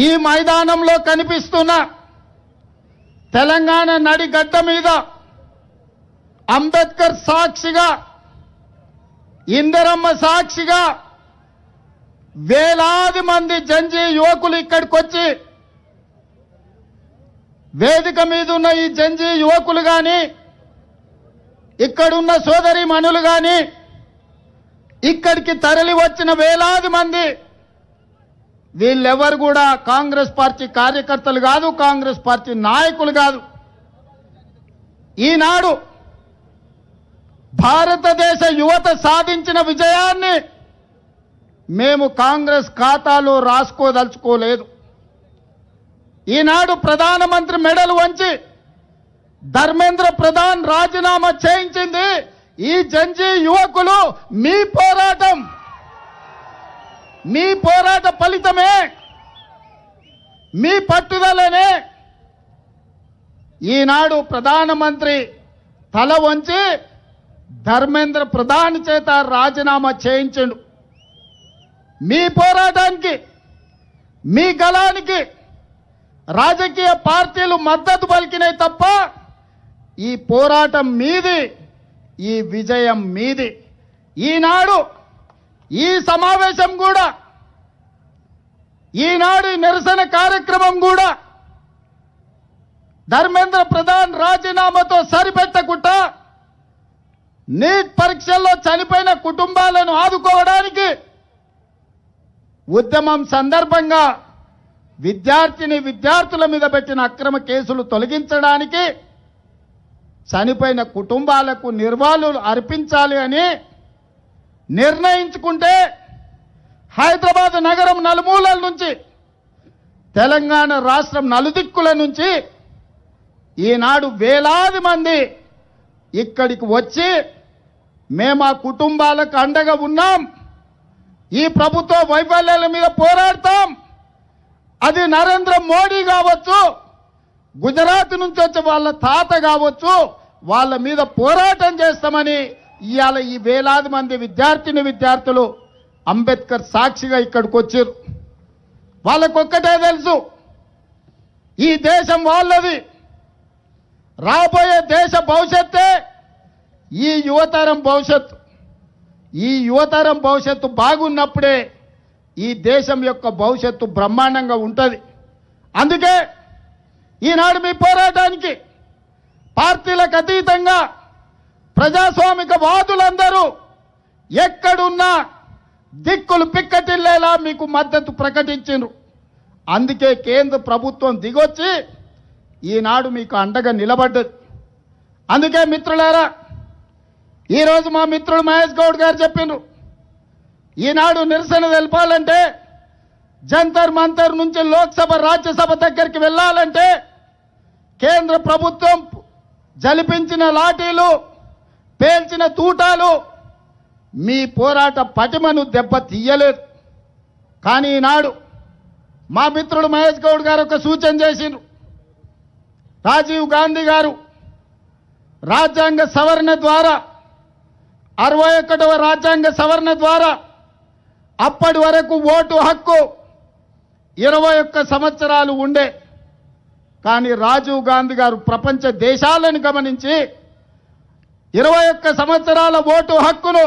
ఈ మైదానంలో కనిపిస్తున్న తెలంగాణ నడిగడ్డ మీద అంబేద్కర్ సాక్షిగా, ఇందిరమ్మ సాక్షిగా వేలాది మంది జంజీ యువకులు ఇక్కడికి వచ్చి వేదిక మీద ఉన్న ఈ జంజీ యువకులు కానీ, ఇక్కడున్న సోదరి మనులు కానీ, ఇక్కడికి తరలి వచ్చిన వేలాది మంది వీళ్ళెవరు కూడా కాంగ్రెస్ పార్టీ కార్యకర్తలు కాదు, కాంగ్రెస్ పార్టీ నాయకులు కాదు. ఈనాడు భారతదేశ యువత సాధించిన విజయాన్ని మేము కాంగ్రెస్ ఖాతాలో రాసుకోదలుచుకోలేదు. ఈనాడు ప్రధానమంత్రి మెడలు వంచి ధర్మేంద్ర ప్రధాన్ రాజీనామా చేయించింది ఈ జంజీ యువకులు. మీ పోరాట ఫలితమే, మీ పట్టుదలనే ఈనాడు ప్రధానమంత్రి తల వంచి ధర్మేంద్ర ప్రధాన్ చేత రాజీనామా చేయించండు. మీ పోరాటానికి, మీ గళానికి రాజకీయ పార్టీలు మద్దతు పలికినాయి తప్ప ఈ పోరాటం మీది, ఈ విజయం మీది. ఈనాడు ఈ సమావేశం కూడా, ఈనాడు నిరసన కార్యక్రమం కూడా ధర్మేంద్ర ప్రధాన్ రాజీనామాతో సరిపెట్టకుండా నీట్ పరీక్షల్లో చనిపోయిన కుటుంబాలను ఆదుకోవడానికి ఉద్యమం సందర్భంగా విద్యార్థుల మీద పెట్టిన అక్రమ కేసులు తొలగించడానికి, చనిపోయిన కుటుంబాలకు నిర్వాళులు అర్పించాలి అని నిర్ణయించుకుంటే హైదరాబాద్ నగరం నలుమూలల నుంచి, తెలంగాణ రాష్ట్రం నలుదిక్కుల నుంచి ఈనాడు వేలాది మంది ఇక్కడికి వచ్చి మేము ఆ కుటుంబాలకు అండగా ఉన్నాం, ఈ ప్రభుత్వ వైఫల్యాల మీద పోరాడతాం, అది నరేంద్ర మోడీ కావచ్చు, గుజరాత్ నుంచి వచ్చే వాళ్ళ తాత కావచ్చు, వాళ్ళ మీద పోరాటం చేస్తామని ఇవాళ ఈ వేలాది మంది విద్యార్థులు అంబేద్కర్ సాక్షిగా ఇక్కడికి వచ్చారు. వాళ్ళకొక్కటే తెలుసు, ఈ దేశం వాళ్ళది, రాబోయే దేశ భవిష్యత్తే ఈ యువతరం భవిష్యత్తు. ఈ యువతరం భవిష్యత్తు బాగున్నప్పుడే ఈ దేశం యొక్క భవిష్యత్తు బ్రహ్మాండంగా ఉంటుంది. అందుకే ఈనాడు మీ పోరాటానికి పార్టీలకు అతీతంగా ప్రజాస్వామిక వాదులందరూ ఎక్కడున్నా దిక్కులు పిక్కటిల్లేలా మీకు మద్దతు ప్రకటించారు. అందుకే కేంద్ర ప్రభుత్వం దిగొచ్చి ఈనాడు మీకు అండగా నిలబడ్డది. అందుకే మిత్రులారా, ఈరోజు మా మిత్రుడు మహేష్ గౌడ్ గారు చెప్పిండ్రు, ఈనాడు నిరసన తెలపాలంటే జంతర్ మంతర్ నుంచి లోక్సభ రాజ్యసభ దగ్గరికి వెళ్ళాలంటే కేంద్ర ప్రభుత్వం జలిపించిన లాఠీలు, పేల్చిన తూటాలు మీ పోరాట పటిమను దెబ్బ తీయలేదు. కానీ ఈనాడు మా మిత్రుడు మహేష్ గౌడ్ గారు ఒక సూచన చేసిండ్రు. రాజీవ్ గాంధీ గారు రాజ్యాంగ సవరణ ద్వారా, 61వ రాజ్యాంగ సవరణ ద్వారా అప్పటి వరకు ఓటు హక్కు 21 సంవత్సరాలు ఉండే. కానీ రాజీవ్ గాంధీ గారు ప్రపంచ దేశాలను గమనించి 21 సంవత్సరాల ఓటు హక్కును